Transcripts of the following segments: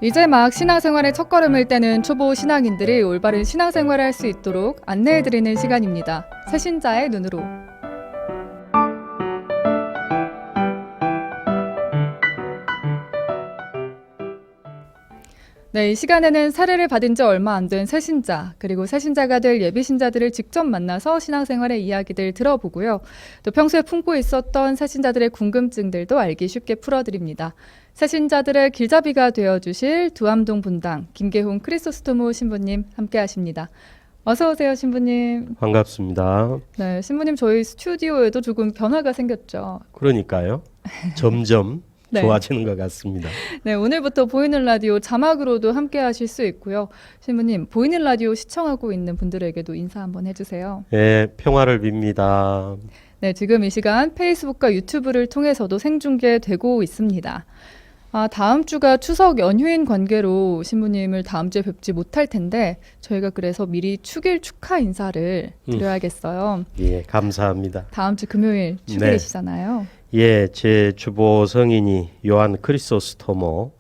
이제 막 신앙생활의 첫걸음을 떼는 초보 신앙인들이 올바른 신앙생활을 할 수 있도록 안내해드리는 시간입니다. 새신자의 눈으로. 네, 이 시간에는 세례를 받은 지 얼마 안 된 새신자, 그리고 새신자가 될 예비신자들을 직접 만나서 신앙생활의 이야기들 들어보고요. 또 평소에 품고 있었던 새신자들의 궁금증들도 알기 쉽게 풀어드립니다. 새신자들의 길잡이가 되어주실 두암동 분당 김계훈 크리소스토모 신부님 함께하십니다. 어서 오세요, 신부님. 반갑습니다. 네, 신부님 저희 스튜디오에도 조금 변화가 생겼죠. 그러니까요. 점점 네. 좋아지는 것 같습니다. 네, 오늘부터 보이는 라디오 자막으로도 함께 하실 수 있고요. 신부님, 보이는 라디오 시청하고 있는 분들에게도 인사 한번 해주세요. 네, 평화를 빕니다. 네, 지금 이 시간 페이스북과 유튜브를 통해서도 생중계되고 있습니다. 다음 주가 추석 연휴인 관계로 신부님을 다음 주에 뵙지 못할 텐데 저희가 그래서 미리 축일 축하 인사를 드려야겠어요. 예, 감사합니다. 다음 주 금요일 축일이시잖아요. 예, 제 주보 성인이 요한 크리소스토모.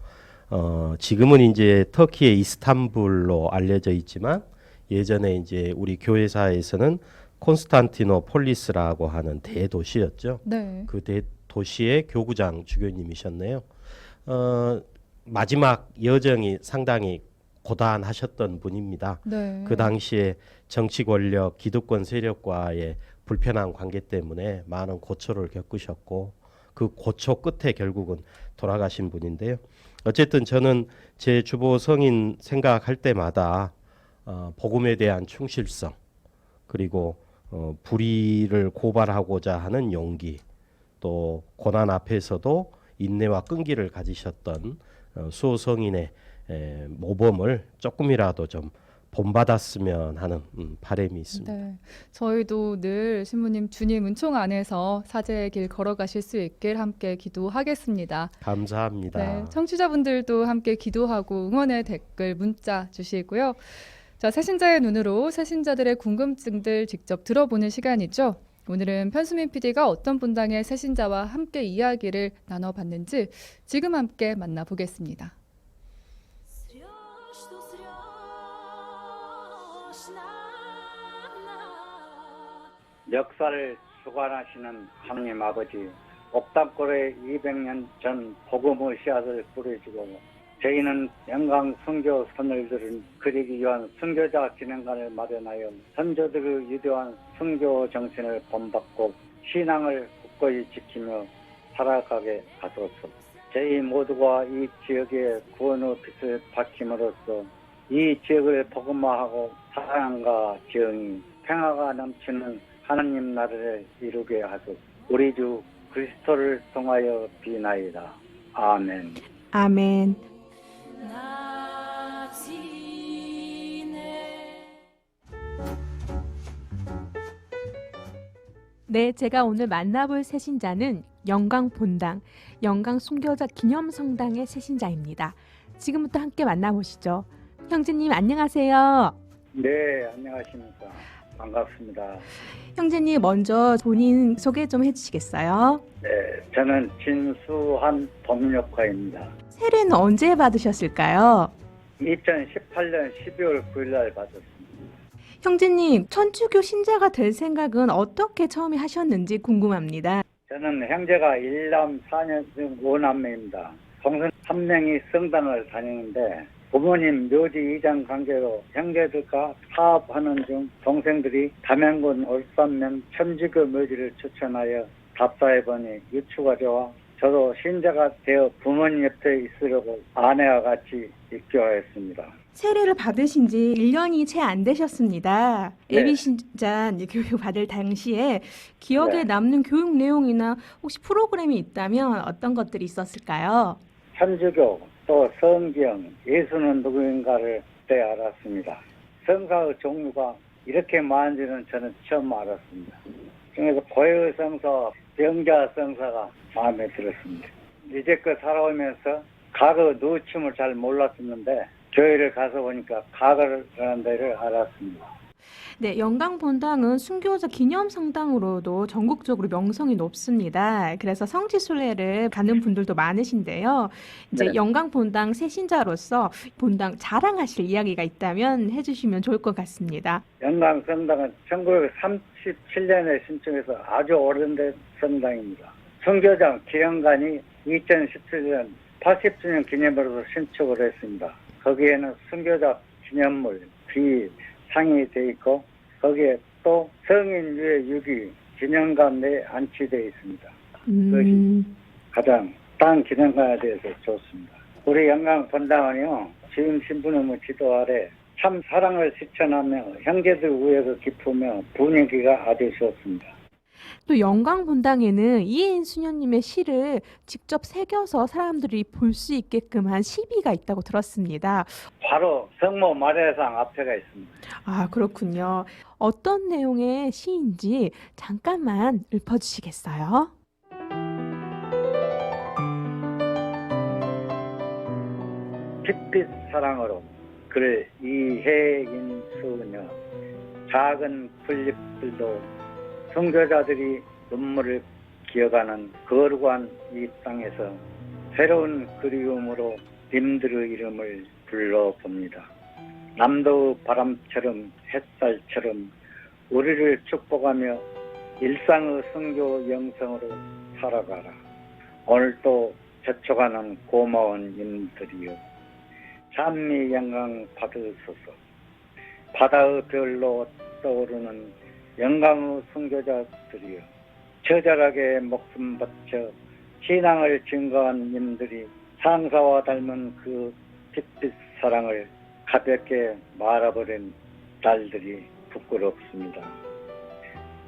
지금은 이제 터키의 이스탄불로 알려져 있지만 예전에 이제 우리 교회사에서는 콘스탄티노폴리스라고 하는 대도시였죠. 네. 그 대도시의 교구장 주교님이셨네요. 마지막 여정이 상당히 고단하셨던 분입니다. 네. 그 당시에 정치 권력, 기득권 세력과의 불편한 관계 때문에 많은 고초를 겪으셨고 그 고초 끝에 결국은 돌아가신 분인데요. 어쨌든 저는 제 주보 성인 생각할 때마다 복음에 대한 충실성 그리고 불의를 고발하고자 하는 용기 또 고난 앞에서도 인내와 끈기를 가지셨던 수호성인의 모범을 조금이라도 좀 본받았으면 하는 바람이 있습니다. 네, 저희도 늘 신부님 주님 은총 안에서 사제의 길 걸어가실 수 있길 함께 기도하겠습니다. 감사합니다. 네, 청취자분들도 함께 기도하고 응원의 댓글 문자 주시고요. 자, 새신자의 눈으로 새신자들의 궁금증들 직접 들어보는 시간이죠. 오늘은 편수민 PD가 어떤 분당의 새신자와 함께 이야기를 나눠봤는지 지금 함께 만나보겠습니다. 역사를 주관하시는 하느님 아버지, 옥탑골에 200년 전 복음의 씨앗을 뿌려주고 저희는 영광 선교 선을들은 그리기 위한 선교자 진행관을 마련하여 선조들의 위대한 선교 정신을 본받고 신앙을 굳건히 지키며 살아가게 하소서. 저희 모두가 이 지역의 구원의 빛을 밝힘으로써 이 지역을 복음화하고 사랑과 지영이 평화가 넘치는 하나님 나라를 이루게 하소서. 우리 주 그리스도를 통하여 비나이다. 아멘. 아멘. 네, 제가 오늘 만나볼 새신자는 영광 본당, 영광 순교자 기념성당의 새신자입니다. 지금부터 함께 만나보시죠. 형제님 안녕하세요. 네, 안녕하십니까. 반갑습니다. 형제님 먼저 본인 소개 좀 해주시겠어요? 네, 저는 진수한 법률학과입니다. 세례는 언제 받으셨을까요? 2018년 12월 9일 날 받았습니다. 형제님, 천주교 신자가 될 생각은 어떻게 처음에 하셨는지 궁금합니다. 저는 형제가 1남 4녀 5남매입니다. 동생 3명이 성당을 다니는데 부모님 묘지 이장 관계로 형제들과 사업하는 중 동생들이 담양군 울산면 천주교 묘지를 추천하여 답사해보니 유추가 좋아 저도 신자가 되어 부모님 옆에 있으려고 아내와 같이 입교하였습니다. 세례를 받으신 지 1년이 채 안 되셨습니다. 네. 예비신자 교육 받을 당시에 기억에 네. 남는 교육 내용이나 혹시 프로그램이 있다면 어떤 것들이 있었을까요? 천주교 또 성경 예수는 누구인가를 그때 알았습니다. 성사의 종류가 이렇게 많은지는 저는 처음 알았습니다. 중에서 고해의 성사, 병자 성사가 마음에 들었습니다. 이제껏 살아오면서 과거 누춤을 잘 몰랐었는데 교회를 가서 보니까 과거라는 데를 알았습니다. 네, 영광본당은 순교자 기념성당으로도 전국적으로 명성이 높습니다. 그래서 성지순례를 가는 분들도 많으신데요. 이제 네. 영광본당 새신자로서 본당 자랑하실 이야기가 있다면 해주시면 좋을 것 같습니다. 영광성당은 1937년에 신청해서 아주 오래된 성당입니다. 선교장 기념관이 2017년 80주년 기념으로 신축을 했습니다. 거기에는 선교자 기념물 상이 돼 있고 거기에 또 성인 유해 유기 기념관 내에 안치되어 있습니다. 그것이 가장 땅 기념관에 대해서 좋습니다. 우리 영광 본당은요, 주임 신부님의 지도 아래 참 사랑을 실천하며 형제들 우애를 기쁘며 분위기가 아주 좋습니다. 또 영광본당에는 이혜인 수녀님의 시를 직접 새겨서 사람들이 볼 수 있게끔 한 시비가 있다고 들었습니다. 바로 성모 마리아상 앞에가 있습니다. 아, 그렇군요. 어떤 내용의 시인지 잠깐만 읊어주시겠어요? 빛빛 사랑으로 그를 이혜인 수녀 작은 풀잎들도 선교자들이 눈물을 기어가는 거룩한 이 땅에서 새로운 그리움으로 님들의 이름을 불러봅니다. 남도 바람처럼 햇살처럼 우리를 축복하며 일상의 선교 영성으로 살아가라. 오늘도 저촉하는 고마운 님들이여 찬미 영광 받으소서. 바다의 별로 떠오르는 영광의 선교자들이여 처절하게 목숨 바쳐 신앙을 증거한 님들이 상사와 닮은 그 빛빛 사랑을 가볍게 말아버린 날들이 부끄럽습니다.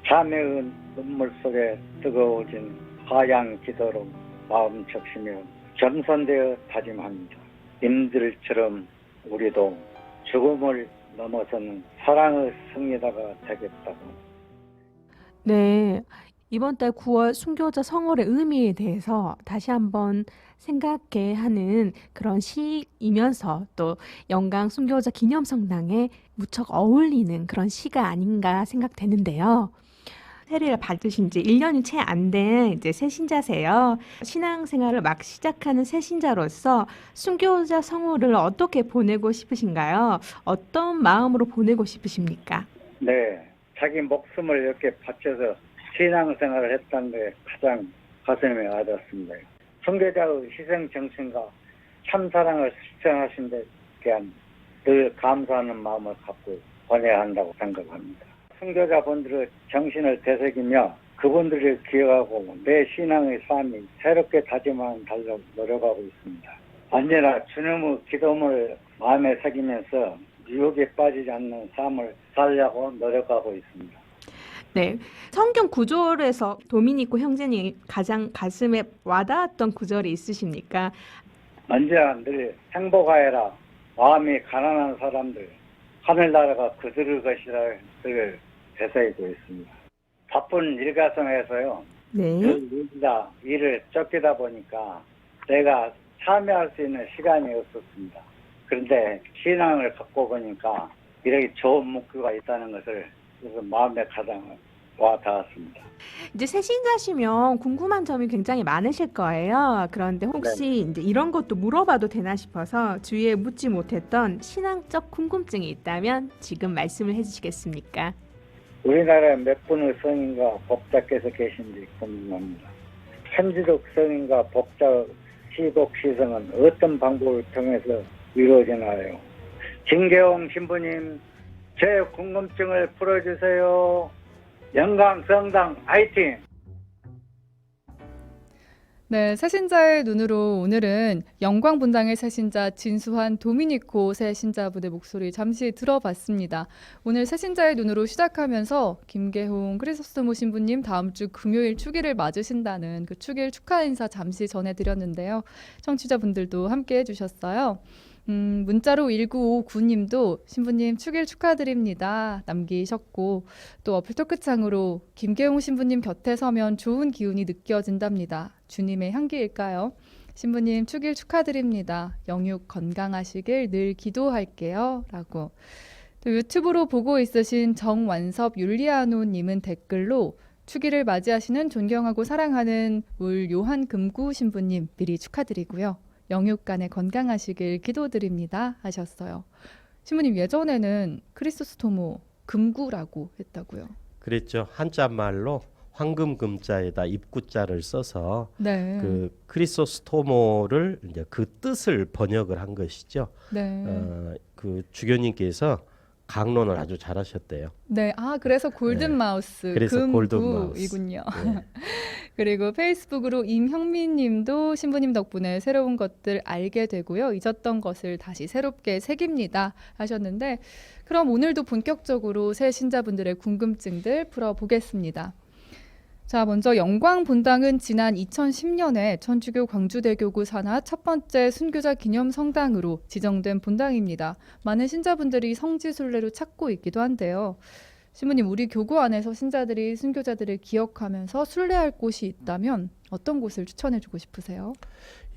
자매의 눈물 속에 뜨거워진 하양 기도로 마음 적시며 겸손되어 다짐합니다. 님들처럼 우리도 죽음을 넘어서는 사랑의 승리자가 되겠다고. 네, 이번 달 9월 순교자 성월의 의미에 대해서 다시 한번 생각해 하는 그런 시이면서 또 영광 순교자 기념성당에 무척 어울리는 그런 시가 아닌가 생각되는데요. 세례를 받으신 지 1년이 채 안 된 이제 새신자세요. 신앙생활을 막 시작하는 새신자로서 순교자 성호를 어떻게 보내고 싶으신가요? 어떤 마음으로 보내고 싶으십니까? 네, 자기 목숨을 이렇게 바쳐서 신앙생활을 했다는 게 가장 가슴에 와닿습니다. 선교자의 희생 정신과 참사랑을 실천하신 데 대한 늘 감사하는 마음을 갖고 보내야 한다고 생각합니다. 선교자분들의 정신을 되새기며 그분들을 기억하고 내 신앙의 삶이 새롭게 다짐하는 달로 노력하고 있습니다. 언제나 주님의 기도를 마음에 새기면서 유혹에 빠지지 않는 삶을 살려고 노력하고 있습니다. 네, 성경 구절에서 도미니코 형제님 가장 가슴에 와닿았던 구절이 있으십니까? 언제나 늘 행복하여라. 마음이 가난한 사람들, 하늘나라가 그들의 것이라를 되새기고 있습니다. 바쁜 일과성에서요. 네. 일을 쫓기다 보니까 내가 참여할 수 있는 시간이 없었습니다. 그런데 신앙을 갖고 보니까 이렇게 좋은 목표가 있다는 것을 그래서 마음에 가장 와 닿았습니다. 이제 새신자시면 궁금한 점이 굉장히 많으실 거예요. 그런데 혹시 이제 이런 것도 물어봐도 되나 싶어서 주위에 묻지 못했던 신앙적 궁금증이 있다면 지금 말씀을 해주시겠습니까? 우리나라에 몇 분의 성인과 법자께서 계신지 궁금합니다. 천지독 성인과 법자 시복 시성은 어떤 방법을 통해서 이루어지나요? 진계홍 신부님, 제 궁금증을 풀어주세요. 영광성당 화이팅! 네, 새신자의 눈으로 오늘은 영광분당의 새신자 진수환 도미니코 새신자분의 목소리 잠시 들어봤습니다. 오늘 새신자의 눈으로 시작하면서 김계홍 크리소스토모 신부님 다음 주 금요일 축일을 맞으신다는 그 축일 축하 인사 잠시 전해드렸는데요. 청취자분들도 함께 해주셨어요. 문자로 1959님도 신부님 축일 축하드립니다 남기셨고, 또 어플 토크창으로 김계홍 신부님 곁에 서면 좋은 기운이 느껴진답니다. 주님의 향기일까요? 신부님 축일 축하드립니다. 영육 건강하시길 늘 기도할게요 라고 또 유튜브로 보고 있으신 정완섭 율리아노님은 댓글로 추기를 맞이하시는 존경하고 사랑하는 울 요한 금구 신부님 미리 축하드리고요. 영육간에 건강하시길 기도드립니다 하셨어요. 신부님 예전에는 크리소스토모 금구라고 했다고요. 그랬죠. 한자말로 황금금자에다 입구자를 써서 네. 그 크리소스토모를 이제 그 뜻을 번역을 한 것이죠. 네. 그 주교님께서 강론을 아주 잘하셨대요. 네. 아, 그래서 골든 네. 마우스 그래서 골든 마우스. 금구이군요. 네. 그리고 페이스북으로 임형민 님도 신부님 덕분에 새로운 것들 알게 되고요. 잊었던 것을 다시 새롭게 새깁니다 하셨는데 그럼 오늘도 본격적으로 새 신자분들의 궁금증들 풀어보겠습니다. 자, 먼저 영광 본당은 지난 2010년에 천주교 광주대교구 산하 첫 번째 순교자 기념 성당으로 지정된 본당입니다. 많은 신자분들이 성지순례로 찾고 있기도 한데요. 신부님, 우리 교구 안에서 신자들이 순교자들을 기억하면서 순례할 곳이 있다면 어떤 곳을 추천해주고 싶으세요?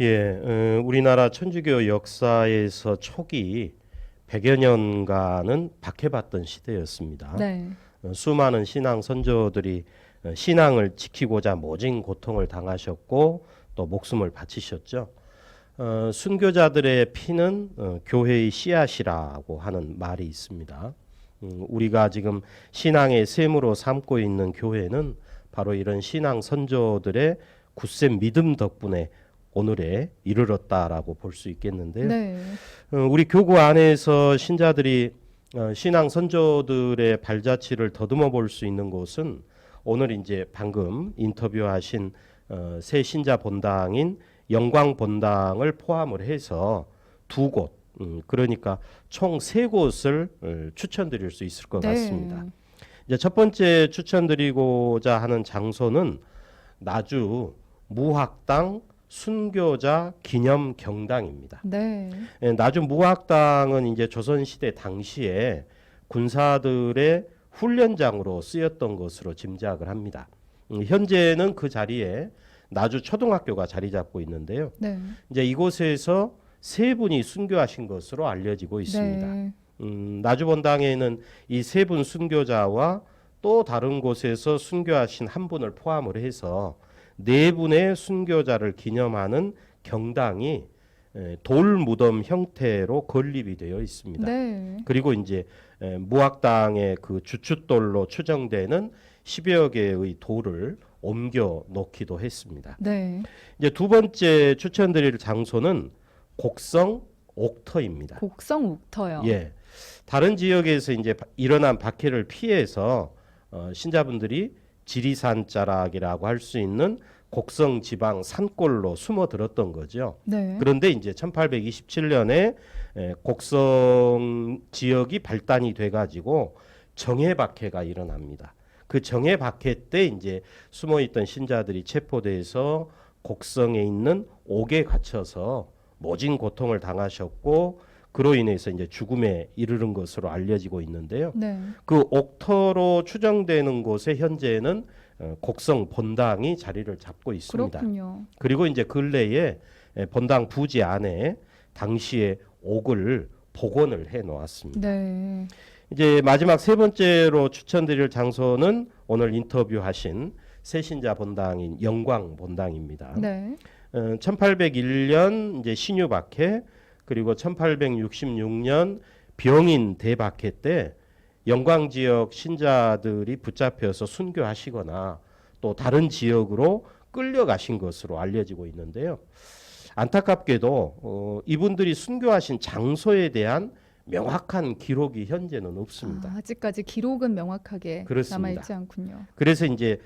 예, 우리나라 천주교 역사에서 초기 100여 년간은 박해받던 시대였습니다. 네. 수많은 신앙 선조들이 신앙을 지키고자 모진 고통을 당하셨고 또 목숨을 바치셨죠. 순교자들의 피는 교회의 씨앗이라고 하는 말이 있습니다. 우리가 지금 신앙의 샘으로 삼고 있는 교회는 바로 이런 신앙 선조들의 굳센 믿음 덕분에 오늘에 이르렀다라고 볼 수 있겠는데요. 네. 우리 교구 안에서 신자들이 신앙 선조들의 발자취를 더듬어 볼 수 있는 곳은 오늘 이제 방금 인터뷰하신 새 신자 본당인 영광 본당을 포함을 해서 두 곳, 그러니까 총 세 곳을 추천드릴 수 있을 것 같습니다. 이제 첫 번째 추천드리고자 하는 장소는 나주 무학당 순교자 기념 경당입니다. 네. 나주 무학당은 이제 조선시대 당시에 군사들의 훈련장으로 쓰였던 것으로 짐작을 합니다. 현재는 그 자리에 나주 초등학교가 자리 잡고 있는데요. 네. 이제 이곳에서 세 분이 순교하신 것으로 알려지고 있습니다. 네. 나주 본당에는 이 세 분 순교자와 또 다른 곳에서 순교하신 한 분을 포함을 해서 네 분의 순교자를 기념하는 경당이 돌 무덤 형태로 건립이 되어 있습니다. 네. 그리고 이제 무학당의 그 주춧돌로 추정되는 10여 개의 돌을 옮겨 놓기도 했습니다. 네. 이제 두 번째 추천드릴 장소는 곡성 옥터입니다. 곡성 옥터요. 예. 다른 지역에서 이제 일어난 박해를 피해서 신자분들이 지리산 자락이라고 할 수 있는 곡성 지방 산골로 숨어들었던 거죠. 네. 그런데 이제 1827년에 곡성 지역이 발단이 돼가지고 정해 박해가 일어납니다. 그 정해 박해 때 이제 숨어있던 신자들이 체포돼서 곡성에 있는 옥에 갇혀서 모진 고통을 당하셨고 그로 인해서 이제 죽음에 이르는 것으로 알려지고 있는데요. 네. 그 옥터로 추정되는 곳에 현재는 곡성 본당이 자리를 잡고 있습니다. 그렇군요. 그리고 이제 근래에 본당 부지 안에 당시의 옥을 복원을 해 놓았습니다. 네. 이제 마지막 세 번째로 추천드릴 장소는 오늘 인터뷰하신 새신자 본당인 영광 본당입니다. 네. 1801년 이제 신유 박해 그리고 1866년 병인 대박해 때 영광 지역 신자들이 붙잡혀서 순교하시거나 또 다른 지역으로 끌려가신 것으로 알려지고 있는데요. 안타깝게도 이분들이 순교하신 장소에 대한 명확한 기록이 현재는 없습니다. 아직까지 기록은 명확하게 그렇습니다. 남아있지 않군요. 그래서 이제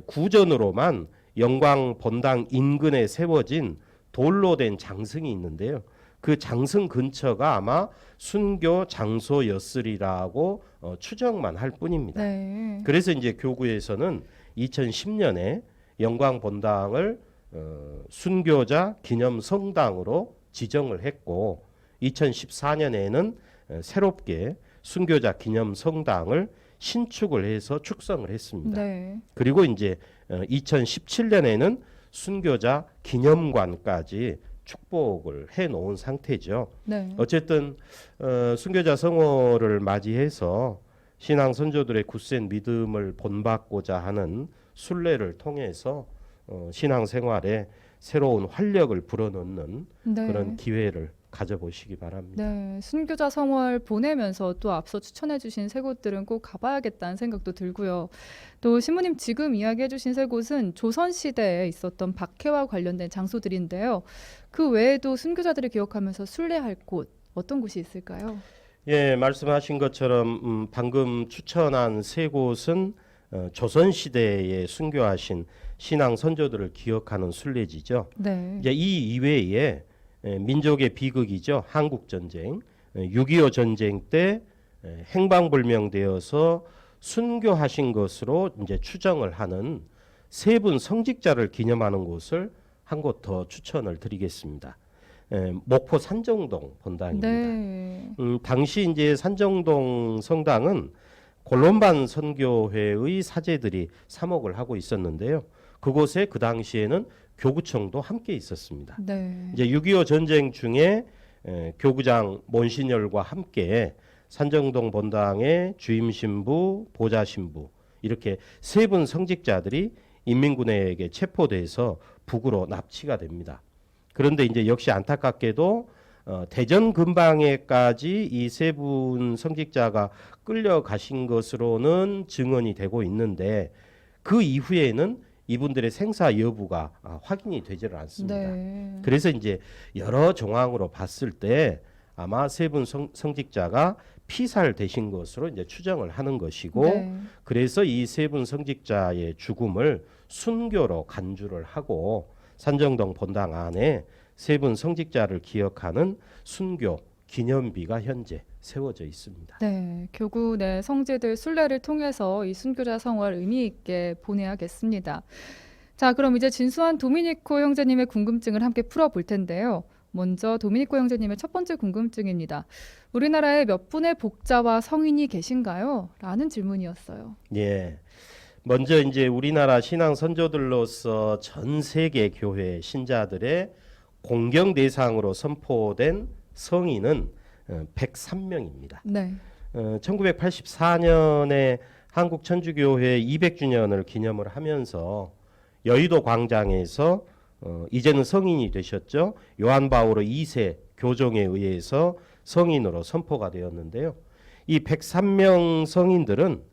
구전으로만 영광 본당 인근에 세워진 돌로 된 장승이 있는데요. 그 장승 근처가 아마 순교 장소였으리라고 추정만 할 뿐입니다. 네. 그래서 이제 교구에서는 2010년에 영광 본당을 순교자 기념 성당으로 지정을 했고 2014년에는 새롭게 순교자 기념 성당을 신축을 해서 축성을 했습니다. 네. 그리고 이제 2017년에는 순교자 기념관까지 축복을 해 놓은 상태죠. 네. 어쨌든 순교자 성월을 맞이해서 신앙 선조들의 굳센 믿음을 본받고자 하는 순례를 통해서 신앙 생활에 새로운 활력을 불어넣는 네. 그런 기회를 가져보시기 바랍니다. 네, 순교자 성월 보내면서 또 앞서 추천해주신 세 곳들은 꼭 가봐야겠다는 생각도 들고요. 또 신부님 지금 이야기해주신 세 곳은 조선시대에 있었던 박해와 관련된 장소들인데요. 그 외에도 순교자들을 기억하면서 순례할 곳 어떤 곳이 있을까요? 예, 말씀하신 것처럼 방금 추천한 세 곳은 조선 시대에 순교하신 신앙 선조들을 기억하는 순례지죠. 네. 이제 이 이외에 민족의 비극이죠. 한국 전쟁, 6.25 전쟁 때 행방불명되어서 순교하신 것으로 이제 추정을 하는 세 분 성직자를 기념하는 곳을 한 곳 더 추천을 드리겠습니다. 목포 산정동 본당입니다. 네. 당시 이제 산정동 성당은 골론반 선교회의 사제들이 사목을 하고 있었는데요. 그곳에 그 당시에는 교구청도 함께 있었습니다. 네. 이제 6.25 전쟁 중에 교구장 몬시뇰과 함께 산정동 본당의 주임 신부, 보좌 신부 이렇게 세 분 성직자들이 인민군에게 체포돼서 북으로 납치가 됩니다. 그런데 이제 역시 안타깝게도 대전 근방에까지 이 세 분 성직자가 끌려가신 것으로는 증언이 되고 있는데 그 이후에는 이분들의 생사 여부가 확인이 되지를 않습니다. 네. 그래서 이제 여러 정황으로 봤을 때 아마 세 분 성직자가 피살되신 것으로 이제 추정을 하는 것이고 네. 그래서 이 세 분 성직자의 죽음을 순교로 간주를 하고 산정동 본당 안에 세 분 성직자를 기억하는 순교 기념비가 현재 세워져 있습니다. 네, 교구 내 성지들 순례를 통해서 이 순교자 성월 의미 있게 보내야겠습니다. 자, 그럼 이제 진수한 도미니코 형제님의 궁금증을 함께 풀어볼 텐데요. 먼저 도미니코 형제님의 첫 번째 궁금증입니다. 우리나라에 몇 분의 복자와 성인이 계신가요? 라는 질문이었어요. 예. 먼저 이제 우리나라 신앙 선조들로서 전 세계 교회 신자들의 공경 대상으로 선포된 성인은 103명입니다. 네. 1984년에 한국 천주교회 200주년을 기념을 하면서 여의도 광장에서 이제는 성인이 되셨죠. 요한 바오로 2세 교종에 의해서 성인으로 선포가 되었는데요. 이 103명 성인들은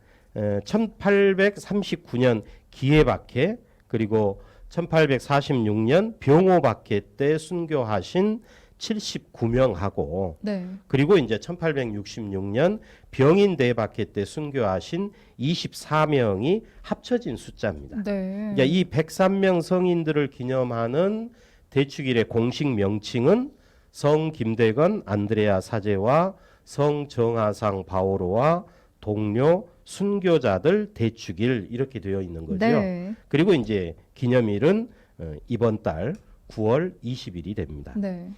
1839년 기해박해 그리고 1846년 병오박해 때 순교하신 79명하고 네. 그리고 이제 1866년 병인대박해 때 순교하신 24명이 합쳐진 숫자입니다. 네. 이제 이 103명 성인들을 기념하는 대축일의 공식 명칭은 성 김대건 안드레아 사제와 성 정하상 바오로와 동료 순교자들 대축일 이렇게 되어 있는 거죠. 네. 그리고 이제 기념일은 이번 달 9월 20일이 됩니다. 네.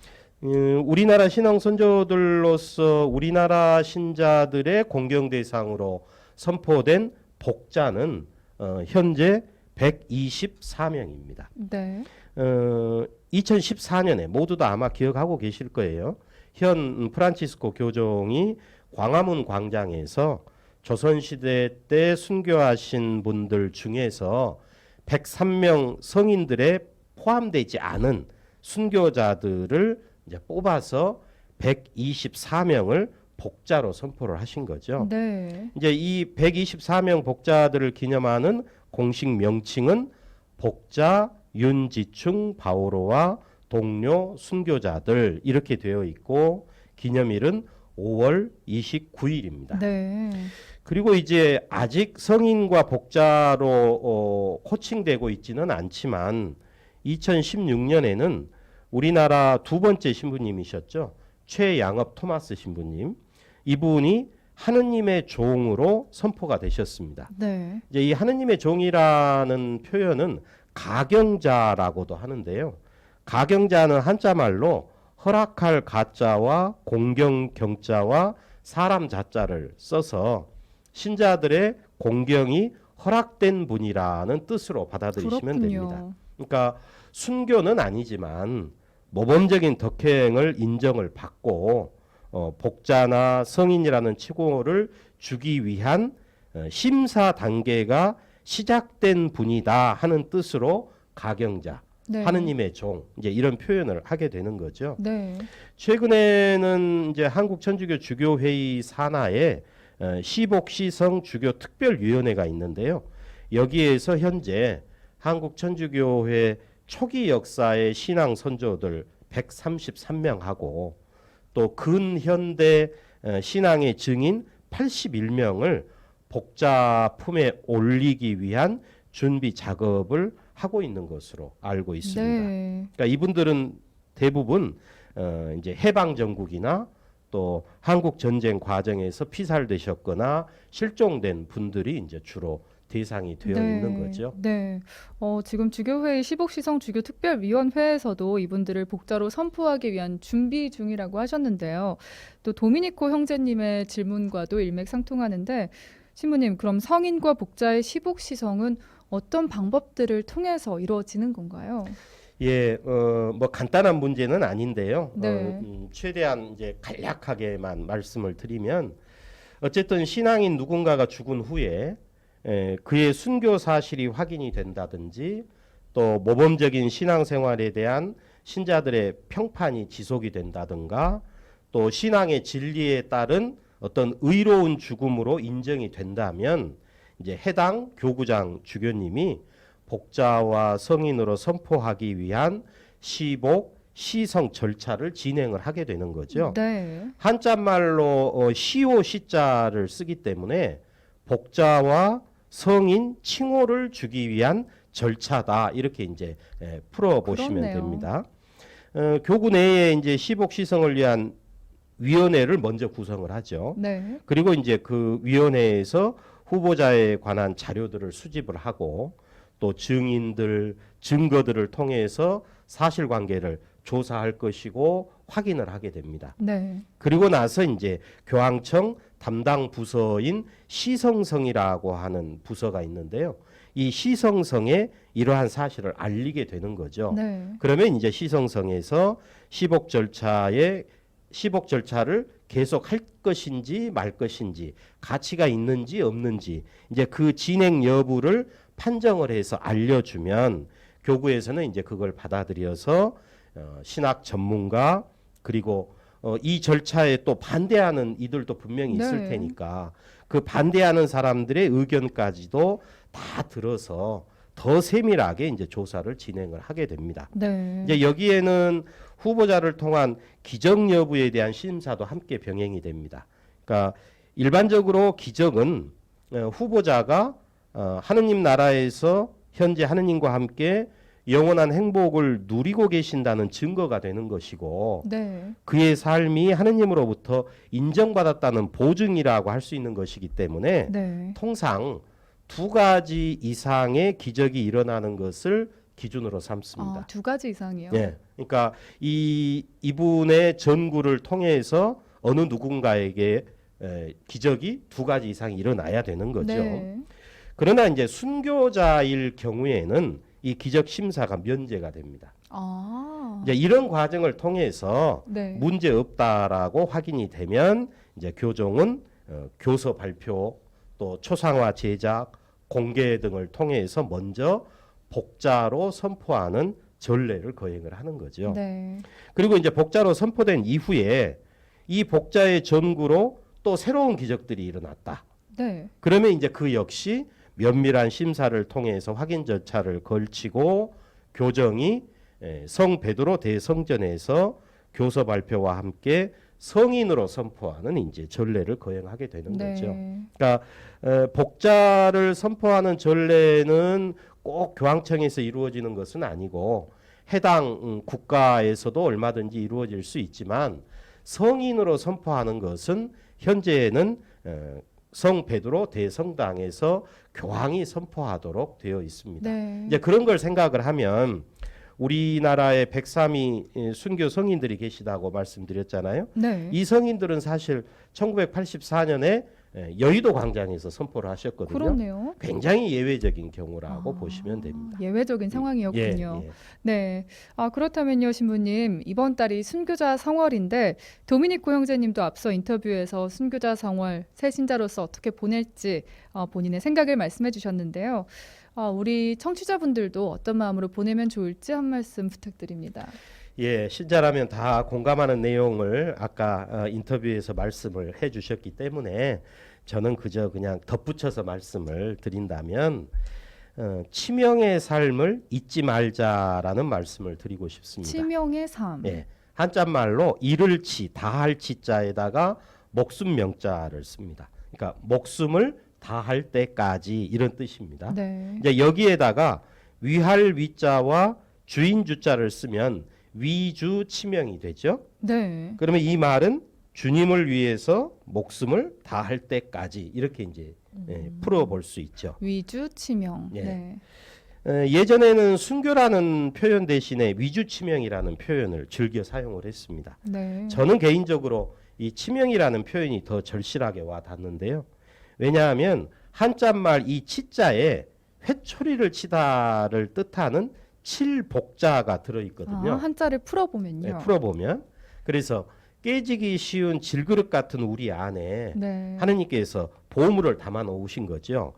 우리나라 신앙 선조들로서 우리나라 신자들의 공경 대상으로 선포된 복자는 현재 124명입니다. 네. 2014년에 모두 다 아마 기억하고 계실 거예요. 현 프란치스코 교종이 광화문 광장에서 조선시대 때 순교하신 분들 중에서 103명 성인들에 포함되지 않은 순교자들을 이제 뽑아서 124명을 복자로 선포를 하신 거죠. 네. 이제 이 124명 복자들을 기념하는 공식 명칭은 복자 윤지충 바오로와 동료 순교자들 이렇게 되어 있고 기념일은 5월 29일입니다. 네. 그리고 이제 아직 성인과 복자로 호칭되고 있지는 않지만 2016년에는 우리나라 두 번째 신부님이셨죠. 최양업 토마스 신부님. 이분이 하느님의 종으로 선포가 되셨습니다. 네. 이제 이 하느님의 종이라는 표현은 가경자라고도 하는데요. 가경자는 한자말로 허락할 가자와 공경 경자와 사람 자자를 써서 신자들의 공경이 허락된 분이라는 뜻으로 받아들이시면 그렇군요. 됩니다. 그러니까 순교는 아니지만 모범적인 덕행을 인정을 받고 복자나 성인이라는 칭호를 주기 위한 심사 단계가 시작된 분이다 하는 뜻으로 가경자, 네. 하느님의 종 이제 이런 표현을 하게 되는 거죠. 네. 최근에는 이제 한국 천주교 주교회의 산하에 시복시성 주교 특별위원회가 있는데요. 여기에서 현재 한국 천주교회 초기 역사의 신앙 선조들 133명하고 또 근현대 신앙의 증인 81명을 복자 품에 올리기 위한 준비 작업을 하고 있는 것으로 알고 있습니다. 네. 그러니까 이분들은 대부분 이제 해방 전국이나 또 한국 전쟁 과정에서 피살되셨거나 실종된 분들이 이제 주로 대상이 되어 네. 있는 거죠. 네. 지금 주교회의 시복시성 주교 특별위원회에서도 이분들을 복자로 선포하기 위한 준비 중이라고 하셨는데요. 또 도미니코 형제님의 질문과도 일맥상통하는데 신부님, 그럼 성인과 복자의 시복시성은 어떤 방법들을 통해서 이루어지는 건가요? 예, 뭐 간단한 문제는 아닌데요. 네. 최대한 이제 간략하게만 말씀을 드리면 어쨌든 신앙인 누군가가 죽은 후에 그의 순교 사실이 확인이 된다든지 또 모범적인 신앙생활에 대한 신자들의 평판이 지속이 된다든가 또 신앙의 진리에 따른 어떤 의로운 죽음으로 인정이 된다면 이제 해당 교구장 주교님이 복자와 성인으로 선포하기 위한 시복, 시성 절차를 진행을 하게 되는 거죠. 네. 한자말로 시오 시자를 쓰기 때문에 복자와 성인 칭호를 주기 위한 절차다 이렇게 이제 풀어 보시면 그렇네요. 됩니다. 교구 내에 이제 시복 시성을 위한 위원회를 먼저 구성을 하죠. 네. 그리고 이제 그 위원회에서 후보자에 관한 자료들을 수집을 하고 또 증인들, 증거들을 통해서 사실관계를 조사할 것이고 확인을 하게 됩니다. 네. 그리고 나서 이제 교황청 담당 부서인 시성성이라고 하는 부서가 있는데요. 이 시성성에 이러한 사실을 알리게 되는 거죠. 네. 그러면 이제 시성성에서 시복 절차를 계속 할 것인지 말 것인지 가치가 있는지 없는지 이제 그 진행 여부를 판정을 해서 알려주면 교구에서는 이제 그걸 받아들여서 신학 전문가 그리고 이 절차에 또 반대하는 이들도 분명히 있을 네. 테니까 그 반대하는 사람들의 의견까지도 다 들어서 더 세밀하게 이제 조사를 진행을 하게 됩니다. 네. 이제 여기에는 후보자를 통한 기적 여부에 대한 심사도 함께 병행이 됩니다. 그러니까 일반적으로 기적은 후보자가 하느님 나라에서 현재 하느님과 함께 영원한 행복을 누리고 계신다는 증거가 되는 것이고 네. 그의 삶이 하느님으로부터 인정받았다는 보증이라고 할 수 있는 것이기 때문에 네. 통상 두 가지 이상의 기적이 일어나는 것을 기준으로 삼습니다. 두 가지 이상이요. 예, 그러니까 이분의 전구를 통해서 어느 누군가에게 기적이 두 가지 이상이 일어나야 되는 거죠. 네. 그러나 이제 순교자일 경우에는 이 기적 심사가 면제가 됩니다. 이제 이런 과정을 통해서 네. 문제 없다라고 확인이 되면 이제 교종은 교서 발표 또 초상화 제작 공개 등을 통해서 먼저 복자로 선포하는 전례를 거행을 하는 거죠. 네. 그리고 이제 복자로 선포된 이후에 이 복자의 전구로 또 새로운 기적들이 일어났다. 네. 그러면 이제 그 역시 면밀한 심사를 통해서 확인 절차를 걸치고 교정이 성 베드로 대성전에서 교서 발표와 함께 성인으로 선포하는 이제 전례를 거행하게 되는 네. 거죠. 그러니까 복자를 선포하는 전례는 꼭 교황청에서 이루어지는 것은 아니고 해당 국가에서도 얼마든지 이루어질 수 있지만 성인으로 선포하는 것은 현재는 성 베드로 대성당에서 교황이 선포하도록 되어 있습니다. 네. 이제 그런 걸 생각을 하면 우리나라에 103위 순교 성인들이 계시다고 말씀드렸잖아요. 네. 이 성인들은 사실 1984년에 여의도 광장에서 선포를 하셨거든요. 그렇네요. 굉장히 예외적인 경우라고 보시면 됩니다. 예외적인 상황이었군요. 예. 네. 그렇다면요, 신부님. 이번 달이 순교자 성월인데 도미니코 형제님도 앞서 인터뷰에서 순교자 성월 새 신자로서 어떻게 보낼지 본인의 생각을 말씀해 주셨는데요. 우리 청취자분들도 어떤 마음으로 보내면 좋을지 한 말씀 부탁드립니다. 예, 신자라면 다 공감하는 내용을 아까 인터뷰에서 말씀을 해주셨기 때문에 저는 그냥 덧붙여서 말씀을 드린다면 치명의 삶을 잊지 말자라는 말씀을 드리고 싶습니다. 치명의 삶. 예, 한자말로 이를 치, 다할 치자에다가 목숨 명자를 씁니다. 그러니까 목숨을 다할 때까지 이런 뜻입니다. 네. 이제 여기에다가 위할 위자와 주인 주자를 쓰면 위주 치명이 되죠. 네. 그러면 이 말은 주님을 위해서 목숨을 다할 때까지 이렇게 이제 풀어볼 수 있죠. 위주 치명. 예. 네. 예전에는 순교라는 표현 대신에 위주 치명이라는 표현을 즐겨 사용을 했습니다. 네. 저는 개인적으로 이 치명이라는 표현이 더 절실하게 와 닿는데요. 왜냐하면 한자말 이 치자에 회초리를 치다를 뜻하는 칠복자가 들어있거든요. 한자를 풀어보면요. 네, 풀어보면 그래서 깨지기 쉬운 질그릇 같은 우리 안에 네. 하느님께서 보물을 담아 놓으신 거죠.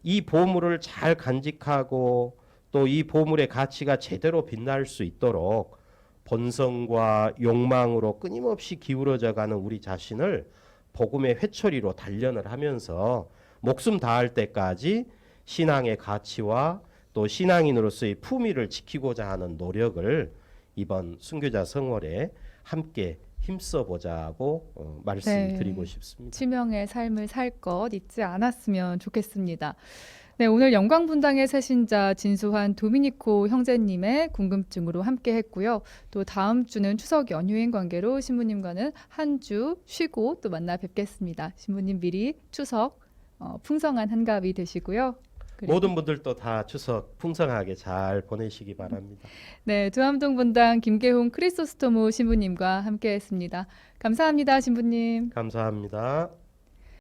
이 보물을 잘 간직하고 또 이 보물의 가치가 제대로 빛날 수 있도록 본성과 욕망으로 끊임없이 기울어져 가는 우리 자신을 복음의 회초리로 단련을 하면서 목숨 다할 때까지 신앙의 가치와 또 신앙인으로서의 품위를 지키고자 하는 노력을 이번 순교자 성월에 함께 힘써 보자고 말씀드리고 싶습니다. 치명의 삶을 살 것 잊지 않았으면 좋겠습니다. 네, 오늘 영광분당의 새신자 진수환 도미니코 형제님의 궁금증으로 함께 했고요. 또 다음 주는 추석 연휴인 관계로 신부님과는 한 주 쉬고 또 만나 뵙겠습니다. 신부님 미리 추석 풍성한 한가위 되시고요. 모든 분들도 다 추석 풍성하게 잘 보내시기 바랍니다. 네, 두암동 분당 김계홍 크리소스토모 신부님과 함께했습니다. 감사합니다, 신부님. 감사합니다.